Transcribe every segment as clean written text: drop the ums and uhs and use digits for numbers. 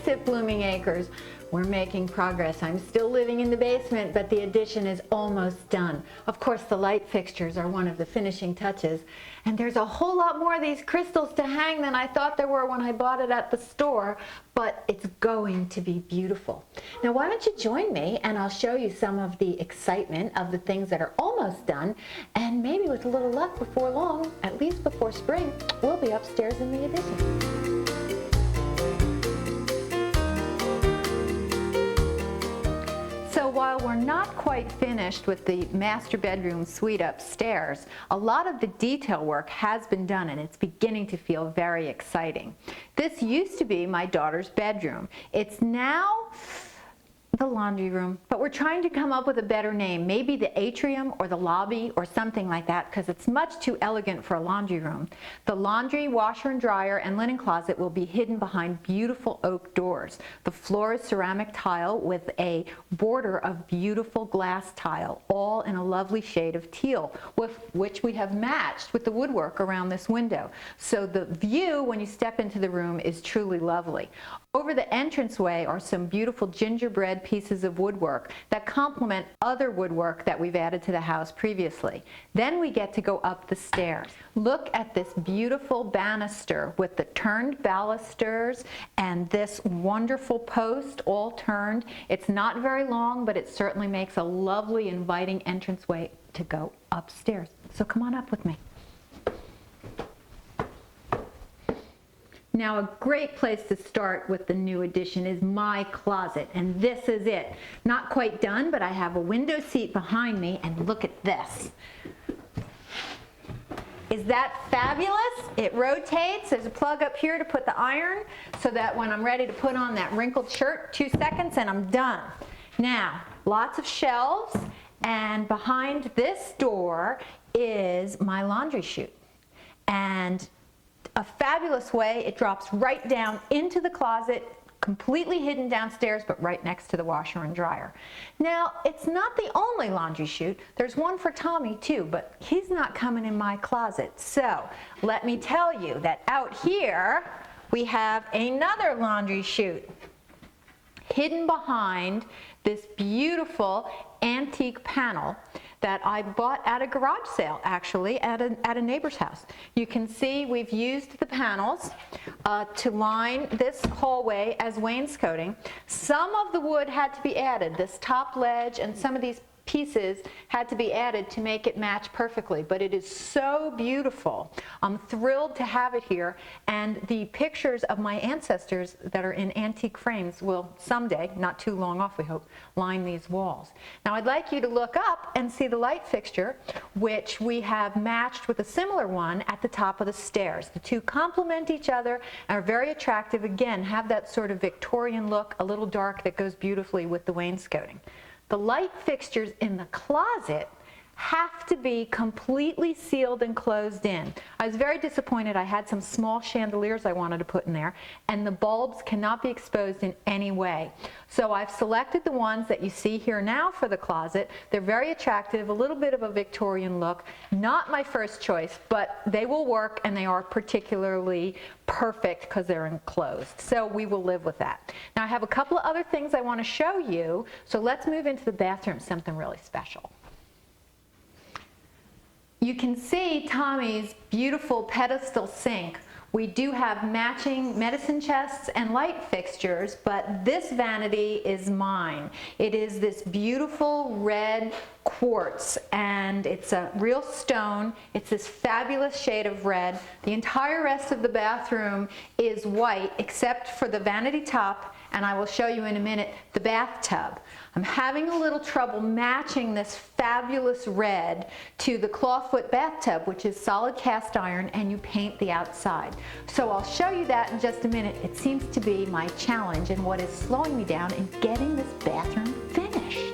at Blooming Acres. We're making progress. I'm still living in the basement, but the addition is almost done. Of course, the light fixtures are one of the finishing touches. And there's a whole lot more of these crystals to hang than I thought there were when I bought it at the store, but it's going to be beautiful. Now, why don't you join me and I'll show you some of the excitement of the things that are almost done, and maybe with a little luck before long, at least before spring, we'll be upstairs in the addition. So while we're not quite finished with the master bedroom suite upstairs, a lot of the detail work has been done and it's beginning to feel very exciting. This used to be my daughter's bedroom. It's now the laundry room, but we're trying to come up with a better name, maybe the atrium or the lobby or something like that, because it's much too elegant for a laundry room. The laundry, washer and dryer, and linen closet will be hidden behind beautiful oak doors. The floor is ceramic tile with a border of beautiful glass tile, all in a lovely shade of teal, with which we have matched with the woodwork around this window. So the view when you step into the room is truly lovely. Over the entranceway are some beautiful gingerbread pieces of woodwork that complement other woodwork that we've added to the house previously. Then we get to go up the stairs. Look at this beautiful banister with the turned balusters and this wonderful post all turned. It's not very long, but it certainly makes a lovely, inviting entranceway to go upstairs. So come on up with me. Now, a great place to start with the new addition is my closet, and this is it. Not quite done, but I have a window seat behind me, and look at this. Is that fabulous? It rotates. There's a plug up here to put the iron so that when I'm ready to put on that wrinkled shirt, 2 seconds and I'm done. Now, lots of shelves, and behind this door is my laundry chute. And a fabulous way, it drops right down into the closet, completely hidden downstairs, but right next to the washer and dryer. Now, it's not the only laundry chute. There's one for Tommy too, but he's not coming in my closet. So let me tell you that out here we have another laundry chute hidden behind this beautiful antique panel that I bought at a garage sale, actually, at a neighbor's house. You can see we've used the panels to line this hallway as wainscoting. Some of the wood had to be added. This top ledge and some of these pieces had to be added to make it match perfectly, but it is so beautiful. I'm thrilled to have it here, and the pictures of my ancestors that are in antique frames will someday, not too long off we hope, line these walls. Now I'd like you to look up and see the light fixture, which we have matched with a similar one at the top of the stairs. The two complement each other and are very attractive. Again, have that sort of Victorian look, a little dark, that goes beautifully with the wainscoting. The light fixtures in the closet have to be completely sealed and closed in. I was very disappointed. I had some small chandeliers I wanted to put in there, and the bulbs cannot be exposed in any way. So I've selected the ones that you see here now for the closet. They're very attractive, a little bit of a Victorian look. Not my first choice, but they will work, and they are particularly perfect because they're enclosed. So we will live with that. Now I have a couple of other things I want to show you, so let's move into the bathroom, something really special. You can see Tommy's beautiful pedestal sink. We do have matching medicine chests and light fixtures, but this vanity is mine. It is this beautiful red quartz, and it's a real stone. It's this fabulous shade of red. The entire rest of the bathroom is white except for the vanity top, and I will show you in a minute the bathtub. I'm having a little trouble matching this fabulous red to the Clawfoot bathtub, which is solid cast iron, and you paint the outside. So I'll show you that in just a minute. It seems to be my challenge and what is slowing me down in getting this bathroom finished.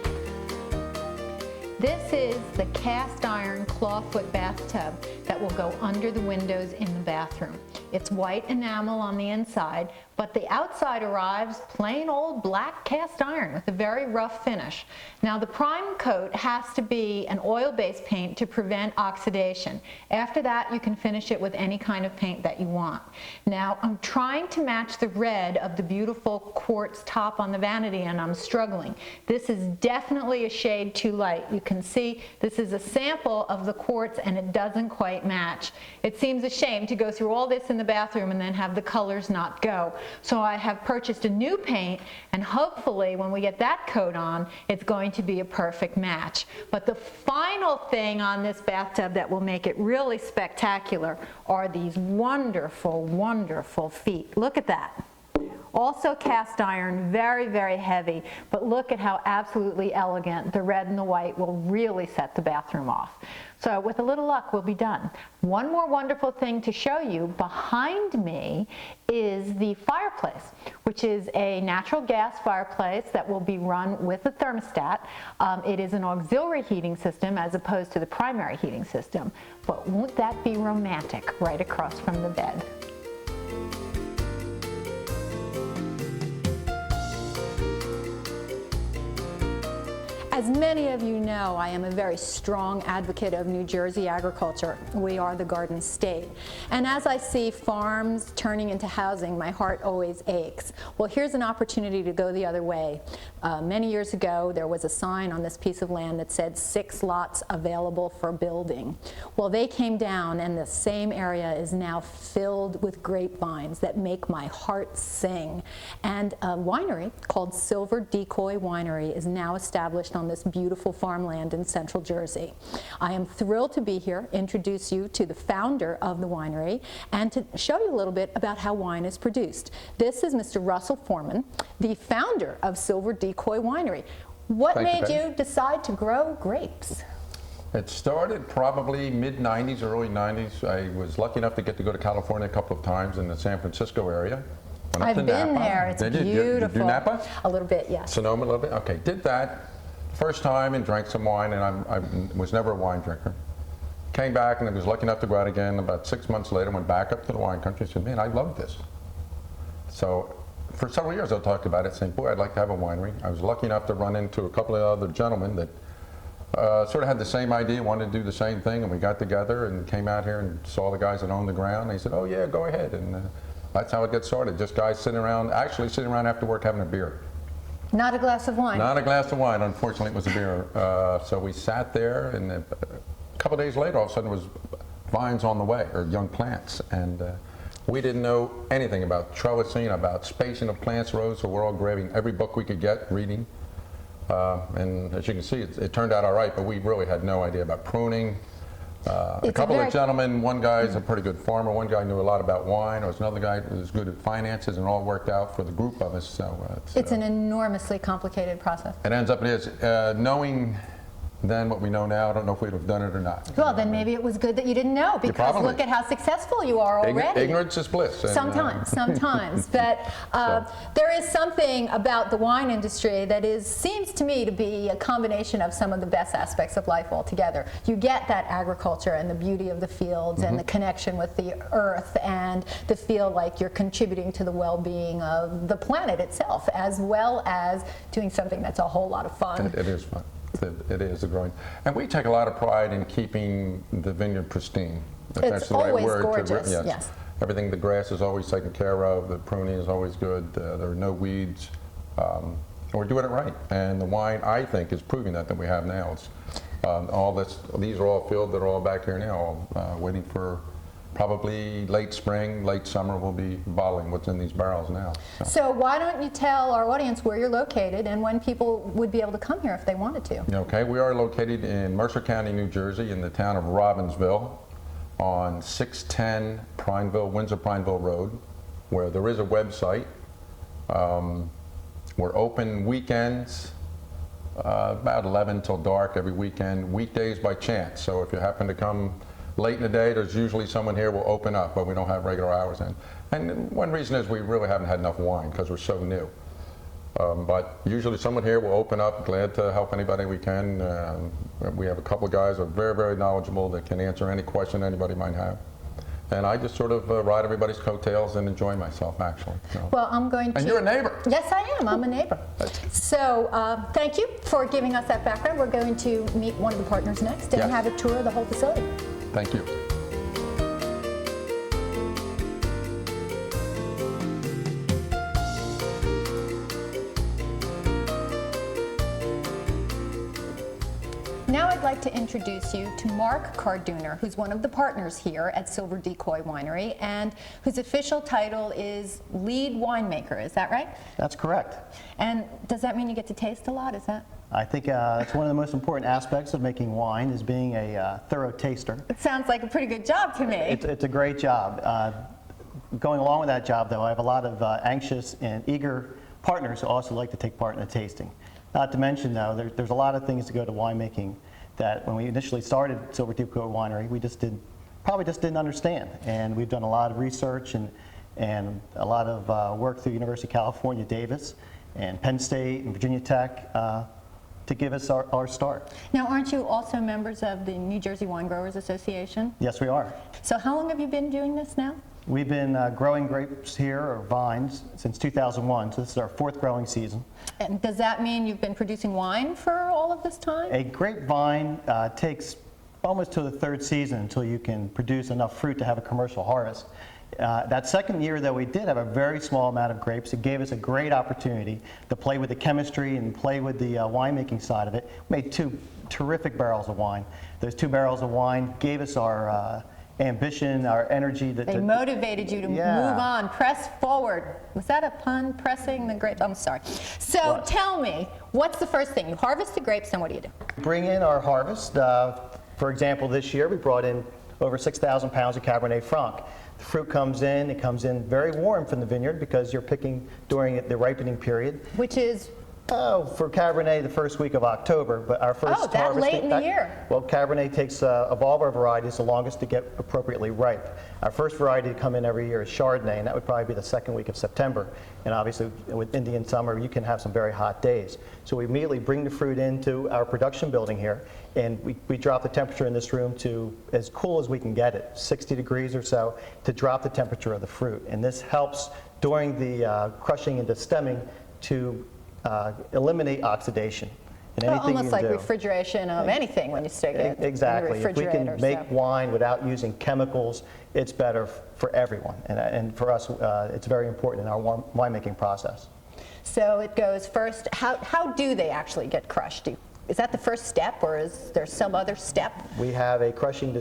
This is the cast iron Clawfoot bathtub that will go under the windows in the bathroom. It's white enamel on the inside, but the outside arrives plain old black cast iron with a very rough finish. Now the prime coat has to be an oil-based paint to prevent oxidation. After that, you can finish it with any kind of paint that you want. Now I'm trying to match the red of the beautiful quartz top on the Vanity, and I'm struggling. This is definitely a shade too light. You can see this is a sample of the quartz and it doesn't quite match. It seems a shame to go through all this in the bathroom and then have the colors not go. So I have purchased a new paint, and hopefully when we get that coat on, it's going to be a perfect match. But the final thing on this bathtub that will make it really spectacular are these wonderful, wonderful feet. Look at that. Also cast iron, very, very heavy, but look at how absolutely elegant the red and the white will really set the bathroom off. So with a little luck, we'll be done. One more wonderful thing to show you behind me is the Fireplace, which is a natural gas fireplace that will be run with a thermostat. It is an auxiliary heating system as opposed to the primary heating system. But won't that be romantic right across from the bed? As many of you know, I am a very strong advocate of New Jersey agriculture. We are the Garden State. And as I see farms turning into housing, my heart always aches. Well, here's an opportunity to go the other way. Many years ago, there was a sign on this piece of land that said 6 lots available for building. Well, they came down, and the same area is now filled with grapevines that make my heart sing. And a winery called Silver Decoy Winery is now established on this beautiful farmland in central Jersey. I am thrilled to be here, introduce you to the founder of the winery, and to show you a little bit about how wine is produced. This is Mr. Russell Foreman, the founder of Silver Decoy Winery. What made you decide to grow grapes? It started probably mid-90s, early 90s. I was lucky enough to get to go to California a couple of times in the San Francisco area. I've been there. It's beautiful. Did you do Napa? A little bit, yes. Sonoma a little bit? Okay, did that. First time and drank some wine, and I was never a wine drinker. Came back and I was lucky enough to go out again. About 6 months later, went back up to the wine country and said, man, I love this. So for several years I talked about it, saying, boy, I'd like to have a winery. I was lucky enough to run into a couple of other gentlemen that sort of had the same idea, wanted to do the same thing, and we got together and came out here and saw the guys that owned the ground. They said, oh yeah, go ahead. And that's how it got started. Just guys sitting around, actually sitting around after work having a beer. Not a glass of wine? Not a glass of wine. Unfortunately, it was a beer. So we sat there, and a couple days later, all of a sudden, it was vines on the way, or young plants. And we didn't know anything about trellising, about spacing of plants, rows, so we're all grabbing every book we could get, reading. And as you can see, it turned out all right, but we really had no idea about pruning. A couple of gentlemen, one guy's a pretty good farmer, one guy knew a lot about wine, there was another guy who was good at finances, and it all worked out for the group of us. So it's an enormously complicated process. It ends up it is. Knowing then what we know now, I don't know if we'd have done it or not. Well, then maybe it was good that you didn't know, because look at how successful you are already. Ignorance is bliss. Sometimes, sometimes. But there is something about the wine industry that seems to me to be a combination of some of the best aspects of life altogether. You get that agriculture and the beauty of the fields and the connection with the earth and the feel like you're contributing to the well-being of the planet itself, as well as doing something that's a whole lot of fun. It is fun. It is a growing, and we take a lot of pride in keeping the vineyard pristine. If that's the right word. Gorgeous. Yes. Everything, the grass is always taken care of. The pruning is always good. There are no weeds. We're doing it right, and the wine, I think, is proving that we have now. It's all this. These are all filled. They're all back here now, waiting for. Probably late spring, late summer, we'll be bottling what's in these barrels now. So why don't you tell our audience where you're located and when people would be able to come here if they wanted to? Okay, we are located in Mercer County, New Jersey, in the town of Robbinsville, on 610 Windsor-Prineville Road, where there is a website. We're open weekends, about 11 till dark every weekend, weekdays by chance. So if you happen to come late in the day, there's usually someone here will open up, but we don't have regular hours in. And one reason is we really haven't had enough wine because we're so new. But usually someone here will open up, glad to help anybody we can. We have a couple of guys who are very, very knowledgeable that can answer any question anybody might have. And I just sort of ride everybody's coattails and enjoy myself, actually. So. Well, I'm going to... And you're a neighbor. Yes, I am. I'm a neighbor. So thank you for giving us that background. We're going to meet one of the partners next and Yes. have a tour of the whole facility. Thank you. Now I'd like to introduce you to Mark Carduner, who's one of the partners here at Silver Decoy Winery, and whose official title is lead winemaker. Is that right? That's correct. And does that mean you get to taste a lot? Is that? I think it's one of the most important aspects of making wine is being a thorough taster. It sounds like a pretty good job to me. It's a great job. Going along with that job, though, I have a lot of anxious and eager partners who also like to take part in the tasting. Not to mention, though, there's a lot of things to go to winemaking that when we initially started Silver Decoy Winery, we probably just didn't understand. And we've done a lot of research and a lot of work through University of California, Davis, and Penn State and Virginia Tech to give us our start. Now, aren't you also members of the New Jersey Wine Growers Association? Yes, we are. So how long have you been doing this now? We've been growing grapes here, or vines, since 2001, so this is our 4th growing season. And does that mean you've been producing wine for all of this time? A grapevine takes almost to the 3rd season until you can produce enough fruit to have a commercial harvest. That 2nd year that we did have a very small amount of grapes, it gave us a great opportunity to play with the chemistry and play with the winemaking side of it. We made 2 terrific barrels of wine. Those 2 barrels of wine gave us our ambition, our energy. They motivated you to move on, press forward. Was that a pun, pressing the grapes? I'm sorry. So tell me, what's the first thing? You harvest the grapes, then what do you do? Bring in our harvest. For example, this year we brought in over 6,000 pounds of Cabernet Franc. The fruit comes in, it comes in very warm from the vineyard because you're picking during the ripening period. Which is? Oh, for Cabernet, the first week of October, but our first harvest. Oh, that late in the year. Well, Cabernet takes, of all of our varieties, the longest to get appropriately ripe. Our first variety to come in every year is Chardonnay, and that would probably be the 2nd week of September. And obviously, with Indian summer, you can have some very hot days. So we immediately bring the fruit into our production building here, and we drop the temperature in this room to as cool as we can get it, 60 degrees or so, to drop the temperature of the fruit. And this helps during the crushing and stemming to eliminate oxidation. And Well, anything almost you like do. refrigeration of anything when you stick it in the Exactly. If we refrigerator. can make wine without using chemicals, it's better for everyone. And for us, it's very important in our winemaking process. So it goes first, how do they actually get crushed? Is that the first step, or is there some other step? We have a crushing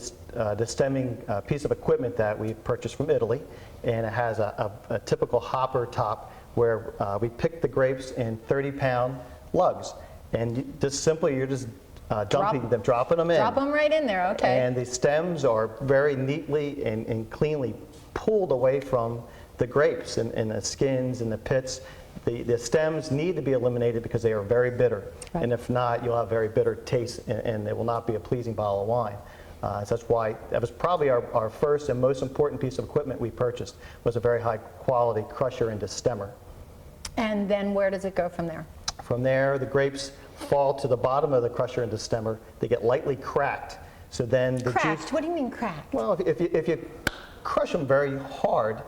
stemming piece of equipment that we purchased from Italy, and it has a typical hopper top where we pick the grapes in 30-pound lugs. And you're just dropping them in. Drop them right in there, okay. And the stems are very neatly and cleanly pulled away from the grapes and the skins and the pits. The stems need to be eliminated because they are very bitter. Right. And if not, you'll have very bitter taste and it will not be a pleasing bottle of wine. So that's why that was probably our first and most important piece of equipment we purchased, was a very high quality crusher and destemmer. And then where does it go from there? From there, the grapes fall to the bottom of the crusher and destemmer. They get lightly cracked. So then the Cracked? juice. What do you mean cracked? Well, if you crush them very hard,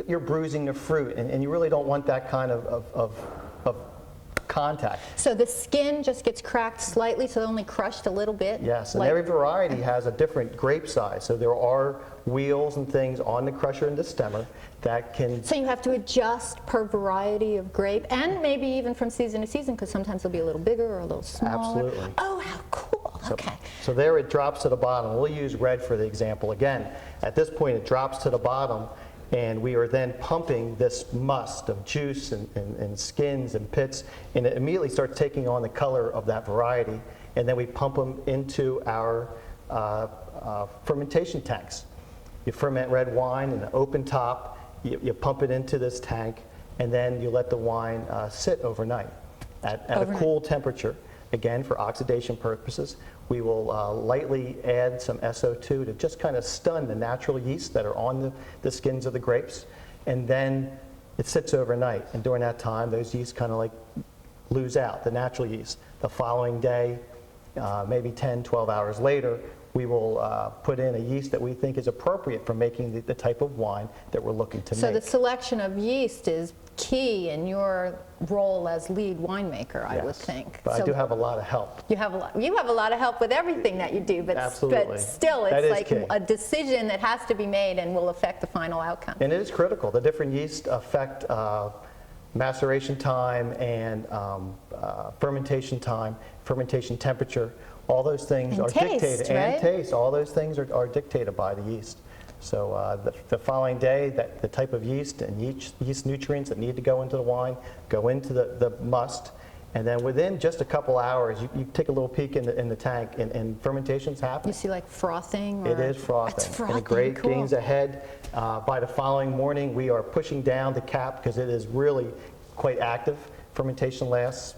you're bruising the fruit, and you really don't want that kind of contact. So the skin just gets cracked slightly, so only crushed a little bit? Yes, and every variety has a different grape size. So there are wheels and things on the crusher and destemmer that can... So you have to adjust per variety of grape, and maybe even from season to season, because sometimes they'll be a little bigger or a little smaller. Absolutely. Oh, how cool. Okay. So there it drops to the bottom. We'll use red for the example again. At this point, it drops to the bottom, and we are then pumping this must of juice and skins and pits, and it immediately starts taking on the color of that variety, and then we pump them into our fermentation tanks. You ferment red wine in an open top, you pump it into this tank, and then you let the wine sit overnight at a cool temperature. Again, for oxidation purposes, we will lightly add some SO2 to just kind of stun the natural yeasts that are on the skins of the grapes. And then it sits overnight. And during that time, those yeasts kind of like lose out, the natural yeast. The following day, maybe 10, 12 hours later, we will put in a yeast that we think is appropriate for making the type of wine that we're looking to So make. the selection of yeast is key in your role as lead winemaker, I would Yes. think. But So I do have a lot of help. you have a lot of help with everything that you do, but Absolutely. still That it's is like key. a decision that has to be made and will affect the final outcome. And it is critical. The different yeasts affect maceration time and fermentation time, fermentation temperature. All those things And are taste, dictated. right? And taste. All those things are dictated by the yeast. So the following day, the type of yeast and yeast nutrients that need to go into the wine go into the must. And then within just a couple hours, you take a little peek in the tank, and fermentation's happening. You see like frothing? It or- is frothing. It's frothing, And the great cool. gains ahead. By the following morning, we are pushing down the cap because it is really quite active. Fermentation lasts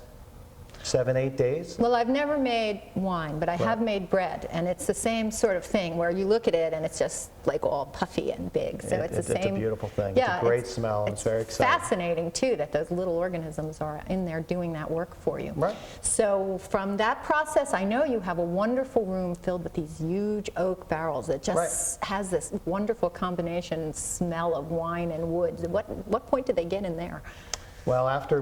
7-8 days. Well, I've never made wine, but I have made bread, and it's the same sort of thing where you look at it and it's just like all puffy and big. So it's the It's a same. beautiful thing. Yeah, It's a great smell, and it's very exciting. Fascinating too that those little organisms are in there doing that work for you. Right. So from that process, I know you have a wonderful room filled with these huge oak barrels that just has this wonderful combination smell of wine and wood. What point did they get in there? Well, after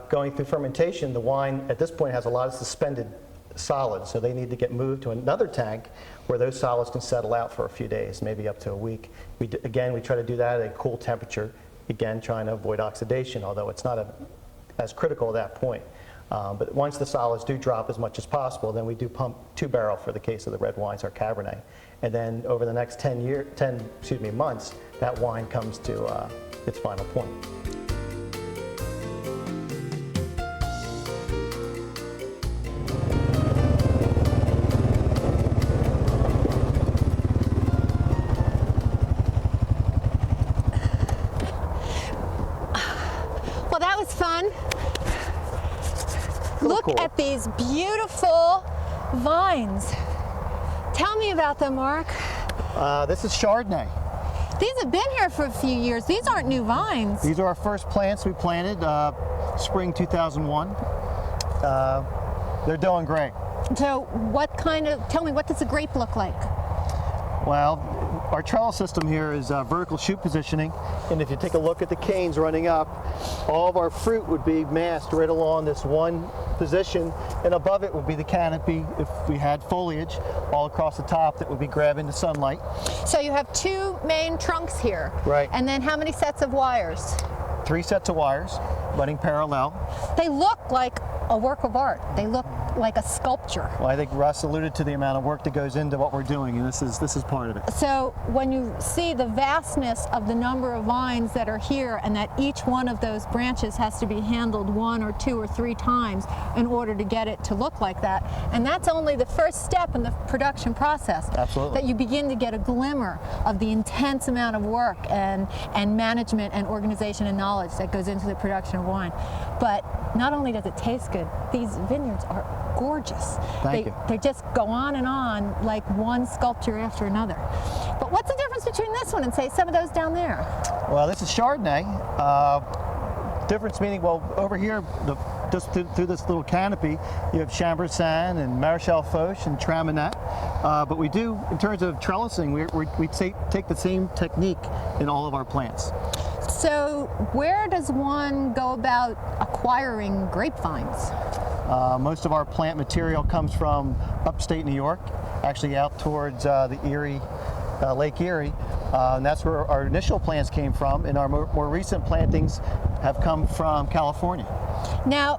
going through fermentation, the wine at this point has a lot of suspended solids, so they need to get moved to another tank where those solids can settle out for a few days, maybe up to a week. Again, we try to do that at a cool temperature, again, trying to avoid oxidation, although it's not as critical at that point. But once the solids do drop as much as possible, then we do pump 2-barrel for the case of the red wines, our Cabernet. And then over the next 10 months, that wine comes to its final point. Well, that was fun. Look cool. at these beautiful vines. Tell me about them, Mark. This is Chardonnay. These have been here for a few years. These aren't new vines. These are our first plants we planted spring 2001. They're doing great. So tell me, what does a grape look like? Well, our trellis system here is vertical shoot positioning, and if you take a look at the canes running up, all of our fruit would be massed right along this one position, and above it would be the canopy if we had foliage all across the top that would be grabbing the sunlight. So you have two main trunks here. Right. And then how many sets of wires? 3 sets of wires running parallel. They look like a work of art. They look like a sculpture. Well, I think Russ alluded to the amount of work that goes into what we're doing, and this is part of it. So when you see the vastness of the number of vines that are here and that each one of those branches has to be handled 1 or 2 or 3 times in order to get it to look like that, and that's only the first step in the production process. Absolutely. That you begin to get a glimmer of the intense amount of work and management and organization and knowledge that goes into the production of wine. But not only does it taste good, these vineyards are gorgeous. Thank you. They just go on and on like one sculpture after another. But what's the difference between this one and say some of those down there? Well, this is Chardonnay. Difference meaning, well, over here, just through this little canopy, you have Chambourcin and Maréchal Foch and Tramminette. But we do, in terms of trellising, we take the same technique in all of our plants. So where does one go about acquiring grapevines? Most of our plant material comes from upstate New York, actually out towards the Erie, Lake Erie. And that's where our initial plants came from, and our more recent plantings have come from California. Now,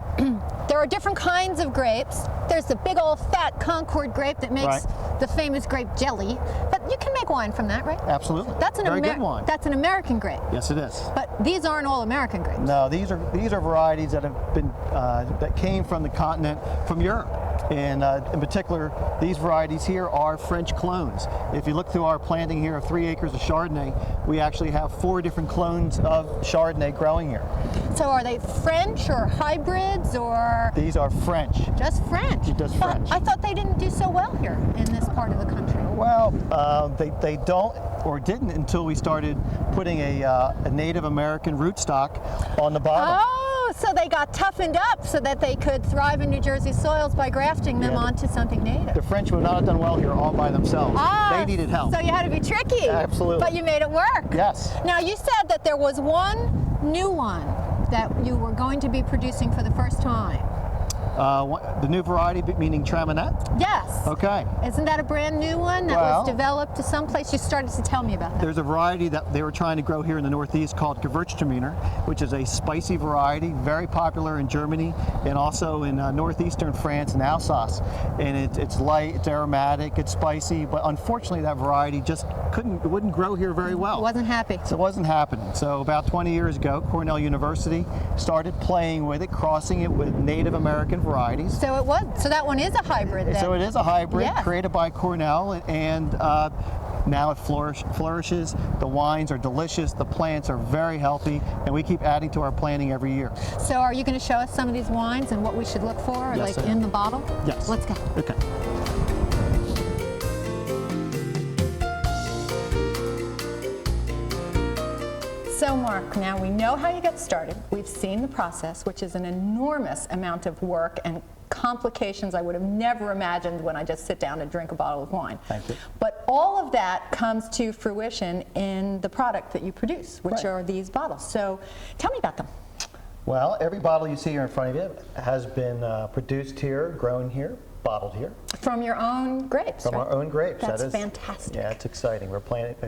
there are different kinds of grapes. There's the big old fat Concord grape that makes the famous grape jelly, but you can make wine from that, right? Absolutely. That's an Very good wine. That's an American grape. Yes, it is. But these aren't all American grapes. No, these are varieties that have been that came from the continent, from Europe, and in particular, these varieties here are French clones. If you look through our planting here of 3 acres of Chardonnay, we actually have 4 different clones of Chardonnay growing here. So are they French or hybrids or These are French. just French? Just But French. I thought they didn't do so well here in this part of the country. Well, they don't or didn't until we started putting a Native American rootstock on the bottom. Oh, so they got toughened up so that they could thrive in New Jersey soils by grafting them Yeah. onto something native. The French would not have done well here all by themselves. They needed help. So you had to be tricky. Absolutely. But you made it work. Yes. Now you said that there was one new one that you were going to be producing for the first time. The new variety, meaning Tramminette? Yes. Okay. Isn't that a brand new one that Well, was developed to someplace? You started to tell me about that. There's a variety that they were trying to grow here in the Northeast called Gewürztraminer, which is a spicy variety, very popular in Germany and also in northeastern France and Alsace. And it's light, it's aromatic, it's spicy, but unfortunately that variety just wouldn't grow here very well. Wasn't happy. So it wasn't happening. So about 20 years ago, Cornell University started playing with it, crossing it with Native American varieties. So it was. So that one is a hybrid then. So it is a hybrid Yeah. created by Cornell, and now it flourishes. The wines are delicious, the plants are very healthy, and we keep adding to our planting every year. So are you going to show us some of these wines and what we should look for, Yes, like I am. in the bottle? Yes. Let's go. Okay. So Mark, now we know how you get started. We've seen the process, which is an enormous amount of work and complications I would have never imagined when I just sit down and drink a bottle of wine. Thank you. But all of that comes to fruition in the product that you produce, which Right. are these bottles. So tell me about them. Well, every bottle you see here in front of you has been produced here, grown here, bottled here. From your own grapes, From right? our own grapes. That's That is fantastic. Yeah, it's exciting.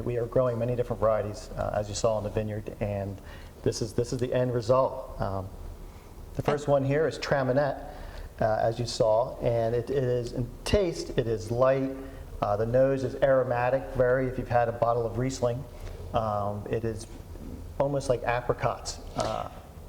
We are growing many different varieties, as you saw in the vineyard, and this is the end result. The first one here is Tramminette, as you saw, and it is in taste. It is light. The nose is aromatic. If you've had a bottle of Riesling, it is almost like apricots.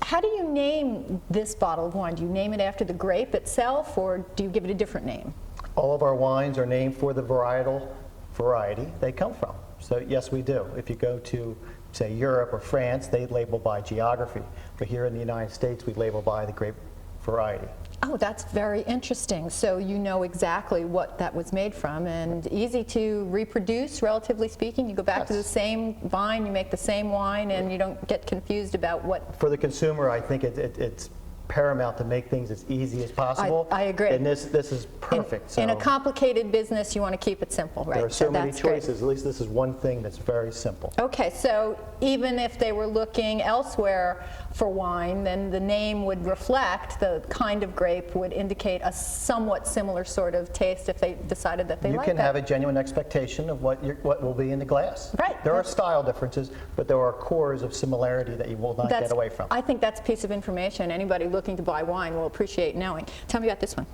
How do you name this bottle of wine? Do you name it after the grape itself, or do you give it a different name? All of our wines are named for the varietal variety they come from. So yes, we do. If you go to, say, Europe or France, they label by geography. But here in the United States, we label by the grape variety. Oh, that's very interesting. So you know exactly what that was made from, and easy to reproduce, relatively speaking. You go back to the Yes. same vine, you make the same wine, and you don't get confused about what. For the consumer, I think it's paramount to make things as easy as possible. I agree. And this is perfect. In a So complicated business, you want to keep it simple, right? there are so many that's great. choices. At least this is one thing that's very simple. Okay, so even if they were looking elsewhere for wine, then the name would reflect the kind of grape, would indicate a somewhat similar sort of taste if they decided that they You like can that. have a genuine expectation of what will be in the glass. Right. There are style differences, but there are cores of similarity that you will not get away from. I think that's a piece of information anybody looking to buy wine will appreciate knowing. Tell me about this one.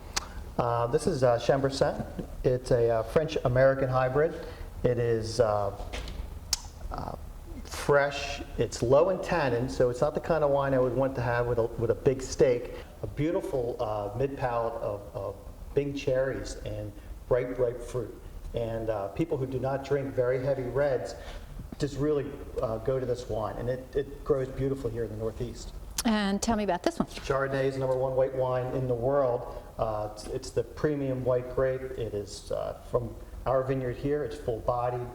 This is Chambourcin. It's a French-American hybrid. It is fresh. It's low in tannin, so it's not the kind of wine I would want to have with a big steak. A beautiful mid-palate of big cherries and ripe fruit. And people who do not drink very heavy reds just really go to this wine. And it grows beautifully here in the Northeast. And tell me about this one. Chardonnay is the #1 white wine in the world. It's the premium white grape. It is from our vineyard here. It's full-bodied.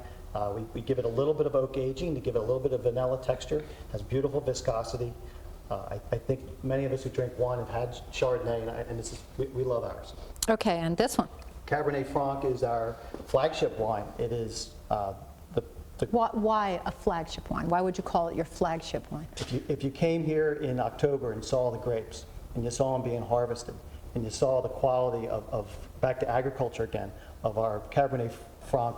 We give it a little bit of oak aging to give it a little bit of vanilla texture. It has beautiful viscosity. I think many of us who drink wine have had Chardonnay, and we love ours. Okay, and this one. Cabernet Franc is our flagship wine. It is Why a flagship wine? Why would you call it your flagship wine? If you came here in October and saw the grapes, and you saw them being harvested, and you saw the quality of back to agriculture again, of our Cabernet Franc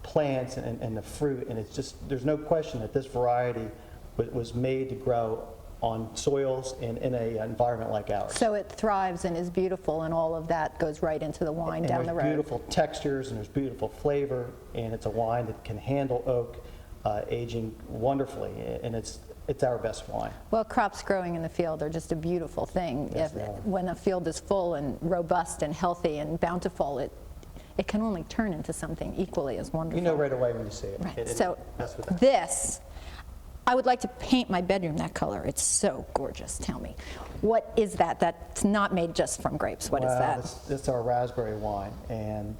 plants and the fruit, and it's just, there's no question that this variety was made to grow on soils in an environment like ours. So it thrives and is beautiful, and all of that goes right into the wine And down the there's road. beautiful textures, and there's beautiful flavor, and it's a wine that can handle oak, aging wonderfully, and it's our best wine. Well, crops growing in the field are just a beautiful thing. Yes, they are. When a field is full and robust and healthy and bountiful, it can only turn into something equally as wonderful. You know right away when you see it. Right. So That's what that. this, I would like to paint my bedroom that color. It's so gorgeous. Tell me, what is that? That's not made just from grapes. What is that? This is our raspberry wine, and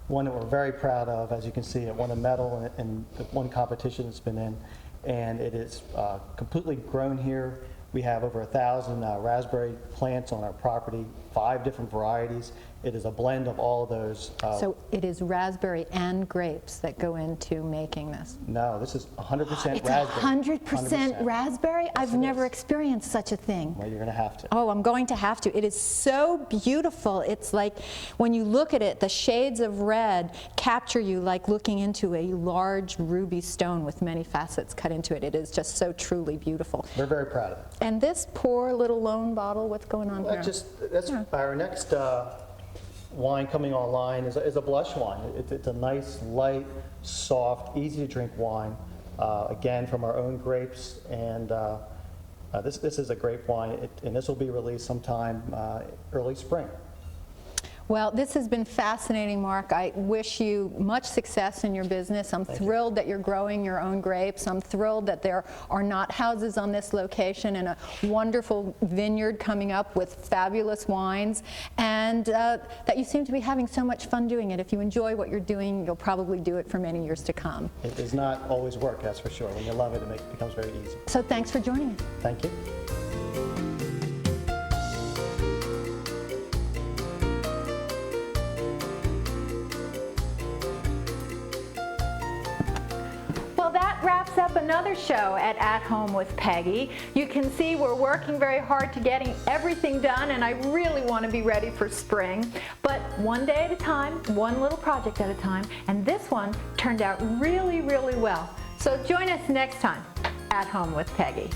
one that we're very proud of. As you can see, it won a medal in the one competition it's been in, and it is completely grown here We have over 1,000 raspberry plants on our property, 5 different varieties. It is a blend of all of those. So it is raspberry and grapes that go into making this? No, this is 100% It's raspberry. 100% raspberry? I've it never is. experienced such a thing. Well, you're going to have to. Oh, I'm going to have to. It is so beautiful. It's like when you look at it, the shades of red capture you like looking into a large ruby stone with many facets cut into it. It is just so truly beautiful. We're very proud of it. And this poor little lone bottle, what's going on here? That's our next wine coming online is a blush wine. It's a nice, light, soft, easy to drink wine. Again, from our own grapes, and this is a grape wine, and this will be released sometime early spring. Well, this has been fascinating, Mark. I wish you much success in your business. I'm thrilled that you're growing your own grapes. I'm thrilled that there are not houses on this location and a wonderful vineyard coming up with fabulous wines, and that you seem to be having so much fun doing it. If you enjoy what you're doing, you'll probably do it for many years to come. It does not always work, that's for sure. When you love it, it becomes very easy. So thanks for joining us. Thank you. Well, that wraps up another show at Home with Peggy. You can see we're working very hard to getting everything done, and I really want to be ready for spring. But one day at a time, one little project at a time, and this one turned out really, really well. So join us next time at Home with Peggy.